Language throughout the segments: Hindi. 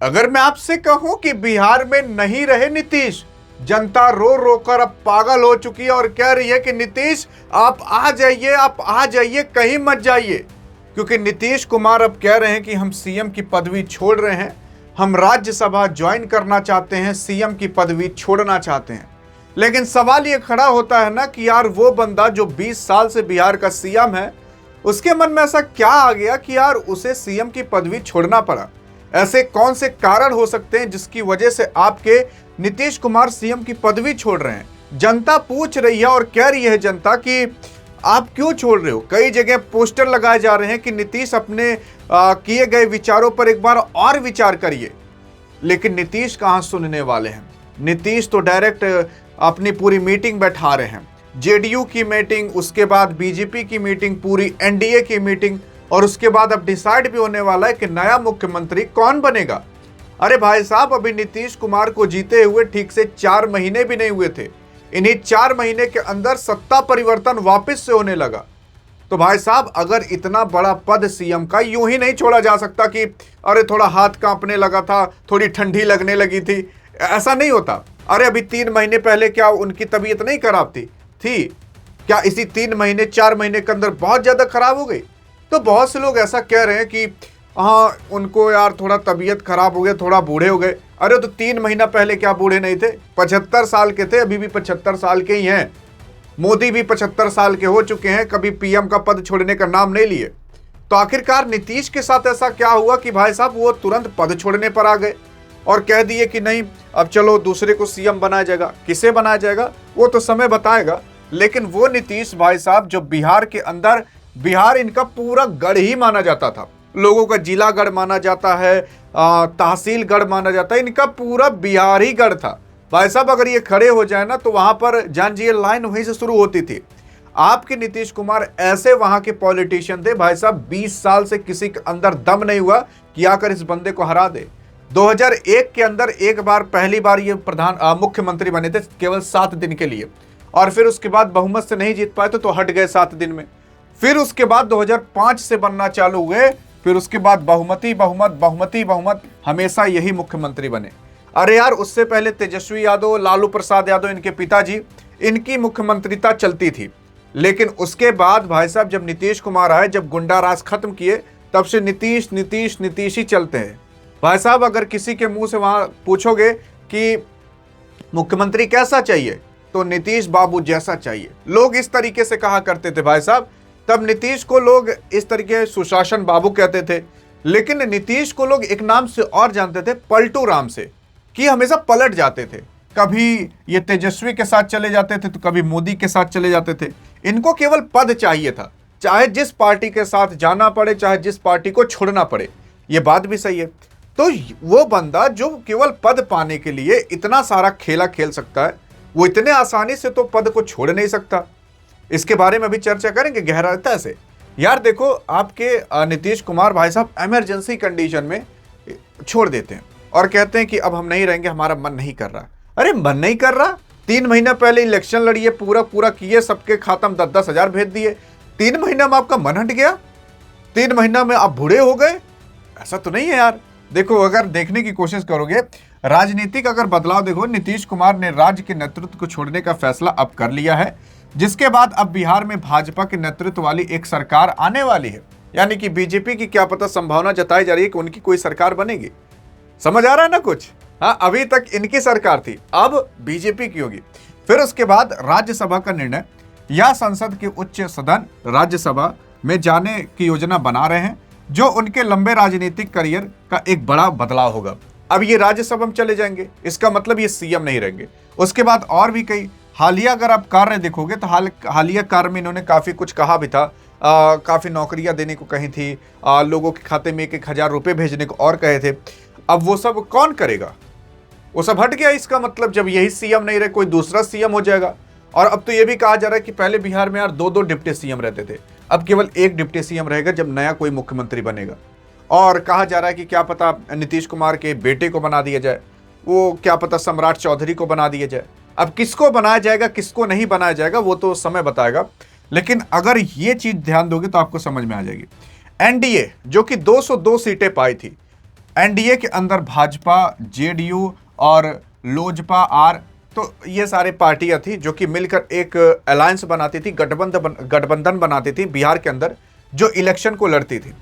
अगर मैं आपसे कहूं कि बिहार में नहीं रहे नीतीश, जनता रो रो कर अब पागल हो चुकी है और कह रही है कि नीतीश आप आ जाइए, आप आ जाइए, कहीं मत जाइए। क्योंकि नीतीश कुमार अब कह रहे हैं कि हम सीएम की पदवी छोड़ रहे हैं, हम राज्यसभा ज्वाइन करना चाहते हैं, सीएम की पदवी छोड़ना चाहते हैं। लेकिन सवाल ये खड़ा होता है ना कि यार वो बंदा जो 20 साल से बिहार का सीएम है, उसके मन में ऐसा क्या आ गया कि यार उसे सीएम की पदवी छोड़ना पड़ा। ऐसे कौन से कारण हो सकते हैं जिसकी वजह से आपके नीतीश कुमार सीएम की पदवी छोड़ रहे हैं। जनता पूछ रही है और कह रही है जनता कि आप क्यों छोड़ रहे हो। कई जगह पोस्टर लगाए जा रहे हैं कि नीतीश अपने किए गए विचारों पर एक बार और विचार करिए। लेकिन नीतीश कहां सुनने वाले हैं। नीतीश तो डायरेक्ट अपनी पूरी मीटिंग बैठा रहे हैं, जेडीयू की मीटिंग, उसके बाद बीजेपी की मीटिंग, पूरी एनडीए की मीटिंग, और उसके बाद अब डिसाइड भी होने वाला है कि नया मुख्यमंत्री कौन बनेगा। अरे भाई साहब, अभी नीतीश कुमार को जीते हुए ठीक से 4 महीने भी नहीं हुए थे। इन्हीं 4 महीने के अंदर सत्ता परिवर्तन वापस से होने लगा। तो भाई साहब, अगर इतना बड़ा पद सीएम का यूं ही नहीं छोड़ा जा सकता कि अरे थोड़ा हाथ कांपने लगा था, थोड़ी ठंडी लगने लगी थी, ऐसा नहीं होता। अरे अभी 3 महीने पहले क्या उनकी तबीयत नहीं खराब थी? क्या इसी 3 महीने 4 महीने के अंदर बहुत ज्यादा खराब हो गई? तो बहुत से लोग ऐसा कह रहे हैं कि हाँ उनको यार थोड़ा तबीयत खराब हो गया, थोड़ा बूढ़े हो गए। अरे तो 3 महीना पहले क्या बूढ़े नहीं थे? 75 साल के थे, अभी भी 75 साल के ही हैं। मोदी भी 75 साल के हो चुके हैं, कभी पीएम का पद छोड़ने का नाम नहीं लिए। तो आखिरकार नीतीश के साथ ऐसा क्या हुआ कि भाई साहब वो तुरंत पद छोड़ने पर आ गए और कह दिए कि नहीं अब चलो दूसरे को सीएम बनाया जाएगा। किसे बनाया जाएगा वो तो समय बताएगा। लेकिन वो नीतीश भाई साहब जो बिहार के अंदर, बिहार इनका पूरा गढ़ ही माना जाता था, लोगों का जिला गढ़ माना जाता है, तहसील गढ़ माना जाता है, इनका पूरा बिहार ही गढ़ था। भाई साहब अगर ये खड़े हो जाए ना तो वहां पर जानजिए लाइन वहीं से शुरू होती थी। आपके नीतीश कुमार ऐसे वहां के पॉलिटिशियन थे भाई साहब, 20 साल से किसी के अंदर दम नहीं हुआ कि आकर इस बंदे को हरा दे। 2001 के अंदर एक बार पहली बार ये मुख्यमंत्री बने थे, केवल 7 दिन के लिए, और फिर उसके बाद बहुमत से नहीं जीत पाए तो हट गए 7 दिन में। फिर उसके बाद 2005 से बनना चालू हुए, फिर उसके बाद बहुमत, हमेशा यही मुख्यमंत्री बने। अरे यार उससे पहले तेजस्वी यादव, लालू प्रसाद यादव, इनके पिताजी, इनकी मुख्यमंत्रिता चलती थी। लेकिन उसके बाद भाई साहब जब नीतीश कुमार आए, जब गुंडा राज खत्म किए, तब से नीतीश नीतीश नीतीश ही चलते हैं। भाई साहब अगर किसी के मुंह से वहां पूछोगे कि मुख्यमंत्री कैसा चाहिए, तो नीतीश बाबू जैसा चाहिए। लोग इस तरीके से कहा करते थे भाई साहब। तब नीतीश को लोग इस तरीके सुशासन बाबू कहते थे। लेकिन नीतीश को लोग एक नाम से और जानते थे, पलटू राम से, कि हमेशा पलट जाते थे। कभी ये तेजस्वी के साथ चले जाते थे तो कभी मोदी के साथ चले जाते थे। इनको केवल पद चाहिए था, चाहे जिस पार्टी के साथ जाना पड़े, चाहे जिस पार्टी को छोड़ना पड़े। ये बात भी सही है। तो वो बंदा जो केवल पद पाने के लिए इतना सारा खेला खेल सकता है, वो इतने आसानी से तो पद को छोड़ नहीं सकता। इसके बारे में भी चर्चा करेंगे गहराई से। यार देखो, आपके नीतीश कुमार भाई साहब इमरजेंसी कंडीशन में छोड़ देते हैं और कहते हैं कि अब हम नहीं रहेंगे, हमारा मन नहीं कर रहा। अरे मन नहीं कर रहा? 3 महीना पहले इलेक्शन लड़िए, पूरा किए, सबके खातम 10-10 हजार भेज दिए। 3 महीना में आपका मन हट गया? 3 महीना में आप बूढ़े हो गए? ऐसा तो नहीं है यार। देखो, अगर देखने की कोशिश करोगे राजनीतिक अगर बदलाव, देखो नीतीश कुमार ने राज्य के नेतृत्व को छोड़ने का फैसला अब कर लिया है, जिसके बाद अब बिहार में भाजपा के नेतृत्व वाली एक सरकार आने वाली है। यानी कि बीजेपी की क्या पता संभावना जताई जा रही है कि उनकी कोई सरकार बनेगी। समझ आ रहा है ना कुछ? हाँ, अभी तक इनकी सरकार थी, अब बीजेपी की होगी। फिर उसके बाद राज्यसभा का निर्णय या संसद के उच्च सदन राज्यसभा में जाने की योजना बना रहे हैं, जो उनके लंबे राजनीतिक करियर का एक बड़ा बदलाव होगा। अब ये राज्यसभा में चले जाएंगे, इसका मतलब ये सीएम नहीं रहेंगे। उसके बाद और भी कई हालिया अगर आप कार्य देखोगे तो हालिया कार्य में इन्होंने काफी कुछ कहा भी था। काफी नौकरियां देने को कही थी, लोगों के खाते में 1-1 हजार रुपए भेजने को और कहे थे। अब वो सब कौन करेगा? वो सब हट गया। इसका मतलब जब यही सीएम नहीं रहे, कोई दूसरा सीएम हो जाएगा। और अब तो ये भी कहा जा रहा है कि पहले बिहार में यार 2-2 डिप्टी सीएम रहते थे, अब केवल 1 डिप्टी सीएम रहेगा जब नया कोई मुख्यमंत्री बनेगा। और कहा जा रहा है कि क्या पता नीतीश कुमार के बेटे को बना दिया जाए, वो क्या पता सम्राट चौधरी को बना दिया जाए। अब किसको बनाया जाएगा, किसको नहीं बनाया जाएगा, वो तो समय बताएगा। लेकिन अगर ये चीज ध्यान दोगे तो आपको समझ में आ जाएगी। एनडीए जो कि 202 सीटें पाई थी, एनडीए के अंदर भाजपा, जेडीयू और लोजपा आर, तो ये सारी पार्टियां थी जो कि मिलकर एक अलायंस बनाती थी, गठबंधन बनाती थी बिहार के अंदर, जो इलेक्शन को लड़ती थी।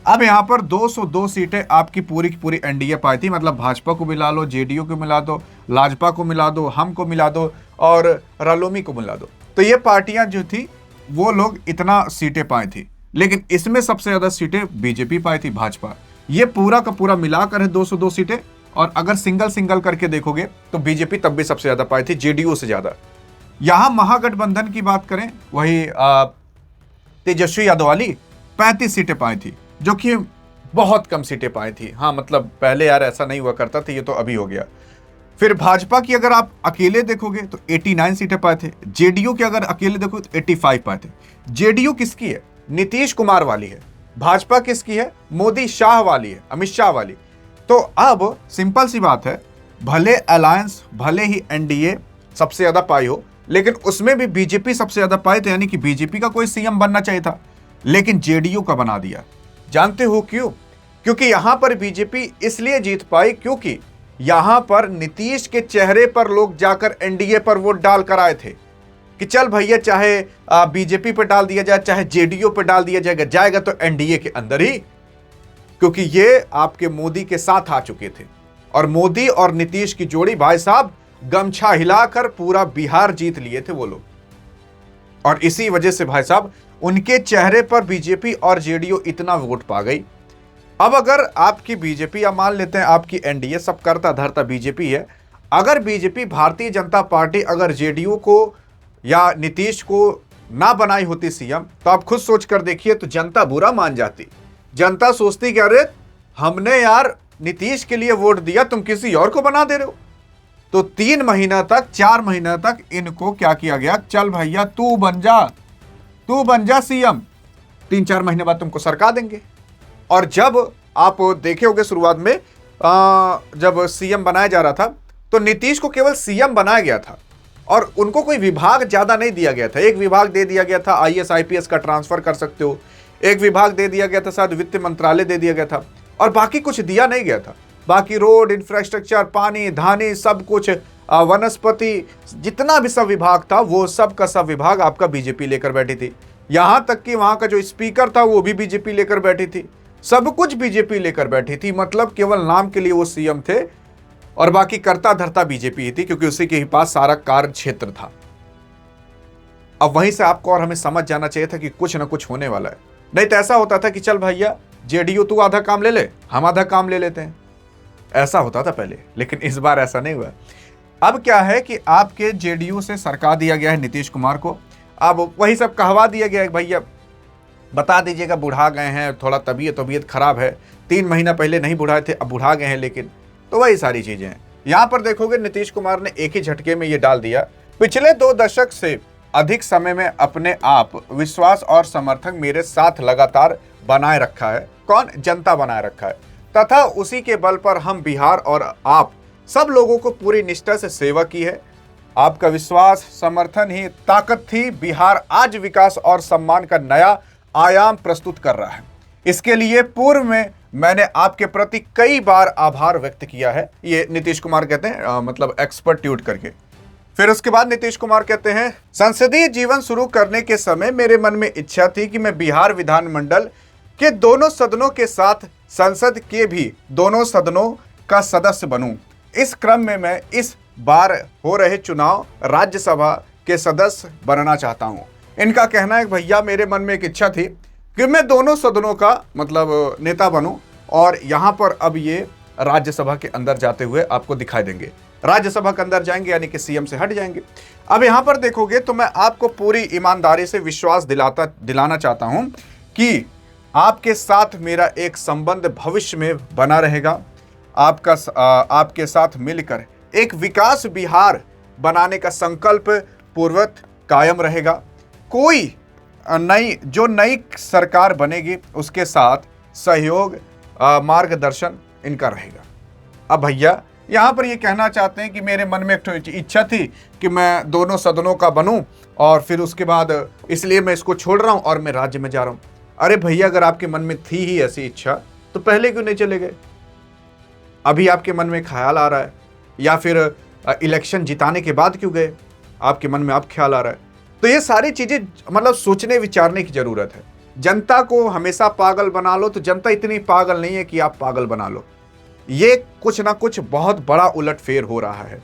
अब यहाँ पर 202 सीटें आपकी पूरी की पूरी एनडीए पाई थी, मतलब भाजपा को मिला लो, जेडीयू को मिला दो, लाजपा को मिला दो, हम को मिला दो और रालोमी को मिला दो। तो ये पार्टियां जो थी वो लोग इतना सीटें पाई थी, लेकिन इसमें सबसे ज्यादा सीटें बीजेपी पाई थी, भाजपा। ये पूरा का पूरा मिलाकर है 202 सीटें, और अगर सिंगल सिंगल करके देखोगे तो बीजेपी तब भी सबसे ज्यादा पाई थी, जेडीयू से ज्यादा। यहां महागठबंधन की बात करें, वही तेजस्वी यादव वाली 35 सीटें पाई थी, जो कि बहुत कम सीटें पाई थी। हाँ, मतलब पहले यार ऐसा नहीं हुआ करता था, ये तो अभी हो गया। फिर भाजपा की अगर आप अकेले देखोगे तो 89 सीटें पाए थे। जेडीयू के अगर अकेले देखो तो 85 पाए थे। जेडीयू किसकी है? नीतीश कुमार वाली है। भाजपा किसकी है? मोदी शाह वाली है, अमित शाह वाली। तो अब सिंपल सी बात है, भले अलायंस, भले ही एनडीए सबसे ज्यादा पाई हो, लेकिन उसमें भी बीजेपी सबसे ज्यादा पाए थे, यानी कि बीजेपी का कोई सीएम बनना चाहिए था, लेकिन जेडीयू का बना दिया। जानते हो क्यों? क्योंकि यहां पर बीजेपी इसलिए जीत पाई क्योंकि यहां पर नीतीश के चेहरे पर लोग जाकर एनडीए पर वोट डाल कर आए थे कि चल भैया, चाहे बीजेपी पर डाल दिया जाए, चाहे जेडीयू पर डाल दिया जाएगा तो एनडीए के अंदर ही, क्योंकि ये आपके मोदी के साथ आ चुके थे। और मोदी और नीतीश की जोड़ी, भाई साहब, गमछा हिलाकर पूरा बिहार जीत लिए थे वो लोग। और इसी वजह से भाई साहब उनके चेहरे पर बीजेपी और जेडीयू इतना वोट पा गई। अब अगर आपकी बीजेपी, या मान लेते हैं आपकी एनडीए, सब करता धरता बीजेपी है, अगर बीजेपी, भारतीय जनता पार्टी, अगर जेडीयू को या नीतीश को ना बनाई होती सीएम, तो आप खुद सोच कर देखिए, तो जनता बुरा मान जाती। जनता सोचती कि अरे हमने यार नीतीश के लिए वोट दिया, तुम किसी और को बना दे रहे हो। तो 3 महीना तक, 4 महीना तक इनको क्या किया गया, चल भैया तू बन जा सीएम, 3-4 महीने बाद तुमको सरका देंगे। और जब आप देखे होंगे शुरुआत में जब सीएम बनाया जा रहा था, तो नीतीश को केवल सीएम बनाया गया था और उनको कोई विभाग ज्यादा नहीं दिया गया था। एक विभाग दे दिया गया था, आईएएस आईपीएस का ट्रांसफर कर सकते हो, एक विभाग दे दिया गया था, शायद वित्त मंत्रालय दे दिया गया था, और बाकी कुछ दिया नहीं गया था। बाकी रोड, इंफ्रास्ट्रक्चर, पानी, धानी, सब कुछ, वनस्पति, जितना भी सब विभाग था, वो सब का सब विभाग आपका बीजेपी लेकर बैठी थी। यहां तक कि वहां का जो स्पीकर था वो भी बीजेपी लेकर बैठी थी, सब कुछ बीजेपी लेकर बैठी थी। मतलब केवल नाम के लिए वो सीएम थे और बाकी करता धरता बीजेपी ही थी, क्योंकि उसी के ही पास सारा कार्य क्षेत्र था। अब वहीं से आपको और हमें समझ जाना चाहिए था कि कुछ ना कुछ होने वाला है। नहीं तो ऐसा होता था कि चल भैया जेडीयू तू आधा काम ले ले, हम आधा काम ले लेते हैं, ऐसा होता था पहले। लेकिन इस बार ऐसा नहीं हुआ। अब क्या है कि आपके जेडीयू से सरका दिया गया है नीतीश कुमार को। अब वही सब कहवा दिया गया है, भैया बता दीजिएगा, बुढ़ा गए हैं, थोड़ा तबीयत खराब है, 3 महीना पहले नहीं बुढ़ाए थे, अब बुढ़ा गए हैं। लेकिन तो वही सारी चीजें हैं। यहां पर देखोगे नीतीश कुमार ने एक ही झटके में ये डाल दिया, पिछले 2 दशक से अधिक समय में अपने आप विश्वास और समर्थक मेरे साथ लगातार बनाए रखा है। कौन? जनता बनाए रखा है, तथा उसी के बल पर हम बिहार और आप सब लोगों को पूरी निष्ठा से सेवा की है। आपका विश्वास, समर्थन ही ताकत थी। बिहार आज विकास और सम्मान का नया आयाम प्रस्तुत कर रहा है। इसके लिए पूर्व में मैंने आपके प्रति कई बार आभार व्यक्त किया है। ये नीतीश कुमार कहते हैं, मतलब एक्सपर्ट ट्वीट करके। फिर उसके बाद नीतीश कुमार कहते हैं, संसदीय जीवन शुरू करने के समय मेरे मन में इच्छा थी कि मैं बिहार विधानमंडल के दोनों सदनों के साथ संसद के भी दोनों सदनों का सदस्य बनूं। इस क्रम में मैं इस बार हो रहे चुनाव राज्यसभा के सदस्य बनना चाहता हूं। इनका कहना है, भैया मेरे मन में एक इच्छा थी कि मैं दोनों सदनों का मतलब नेता बनूं, और यहां पर अब ये राज्यसभा के अंदर जाते हुए आपको दिखाई देंगे। राज्यसभा के अंदर जाएंगे यानी कि सीएम से हट जाएंगे। अब यहां पर देखोगे तो मैं आपको पूरी ईमानदारी से विश्वास दिलाना चाहता हूं कि आपके साथ मेरा एक संबंध भविष्य में बना रहेगा। आपके साथ मिलकर एक विकास बिहार बनाने का संकल्प पूर्वक कायम रहेगा। कोई नई सरकार बनेगी उसके साथ सहयोग, मार्गदर्शन इनका रहेगा। अब भैया यहाँ पर ये कहना चाहते हैं कि मेरे मन में एक इच्छा थी कि मैं दोनों सदनों का बनूं, और फिर उसके बाद इसलिए मैं इसको छोड़ रहा हूं और मैं राज्य में जा रहा हूं। अरे भैया, अगर आपके मन में थी ही ऐसी इच्छा तो पहले क्यों नहीं चले गए? अभी आपके मन में ख्याल आ रहा है, या फिर इलेक्शन जिताने के बाद क्यों गए, आपके मन में अब ख्याल आ रहा है। तो ये सारी चीजें मतलब सोचने विचारने की जरूरत है। जनता को हमेशा पागल बना लो तो जनता इतनी पागल नहीं है कि आप पागल बना लो। ये कुछ ना कुछ बहुत बड़ा उलटफेर हो रहा है।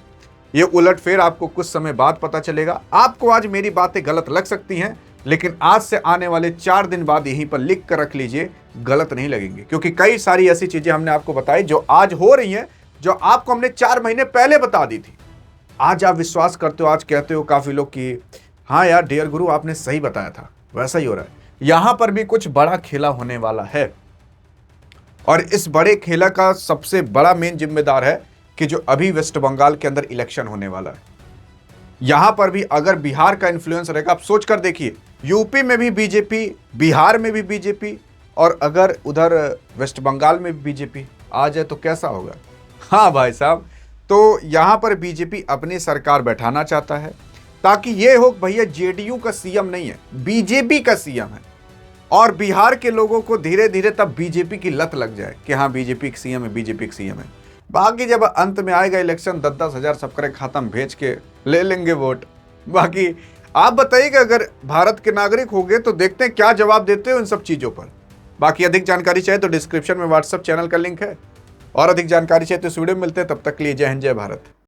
ये उलटफेर आपको कुछ समय बाद पता चलेगा। आपको आज मेरी बातें गलत लग सकती हैं, लेकिन आज से आने वाले 4 दिन बाद यहीं पर लिख कर रख लीजिए, गलत नहीं लगेंगे। क्योंकि कई सारी ऐसी चीजें हमने आपको बताई जो आज हो रही हैं, जो आपको हमने 4 महीने पहले बता दी थी। आज आप विश्वास करते हो, आज कहते हो काफी लोग कि हाँ यार डियर गुरु आपने सही बताया था, वैसा ही हो रहा है। यहां पर भी कुछ बड़ा खेला होने वाला है, और इस बड़े खेला का सबसे बड़ा मेन जिम्मेदार है कि जो अभी वेस्ट बंगाल के अंदर इलेक्शन होने वाला है। यहां पर भी अगर बिहार का इन्फ्लुएंस रहेगा, आप सोच कर देखिए, यूपी में भी बीजेपी, बिहार में भी बीजेपी, और अगर उधर वेस्ट बंगाल में भी बीजेपी आ जाए तो कैसा होगा। हाँ भाई साहब, तो यहां पर बीजेपी अपनी सरकार बैठाना चाहता है, ताकि ये हो भैया जेडीयू का सीएम नहीं है, बीजेपी का सीएम है। और बिहार के लोगों को धीरे धीरे तब बीजेपी की लत लग जाए कि हाँ बीजेपी का सीएम है, बीजेपी का सीएम है। बाकी जब अंत में आएगा इलेक्शन, 10-10 हजार सबके खातम भेज के ले लेंगे वोट। बाकी आप बताइएगा, अगर भारत के नागरिक हो गए तो देखते हैं क्या जवाब देते हो इन सब चीजों पर। बाकी अधिक जानकारी चाहिए तो डिस्क्रिप्शन में व्हाट्सएप चैनल का लिंक है, और अधिक जानकारी चाहिए तो इस वीडियो में मिलते हैं। तब तक के लिए जय हिंद, जय भारत।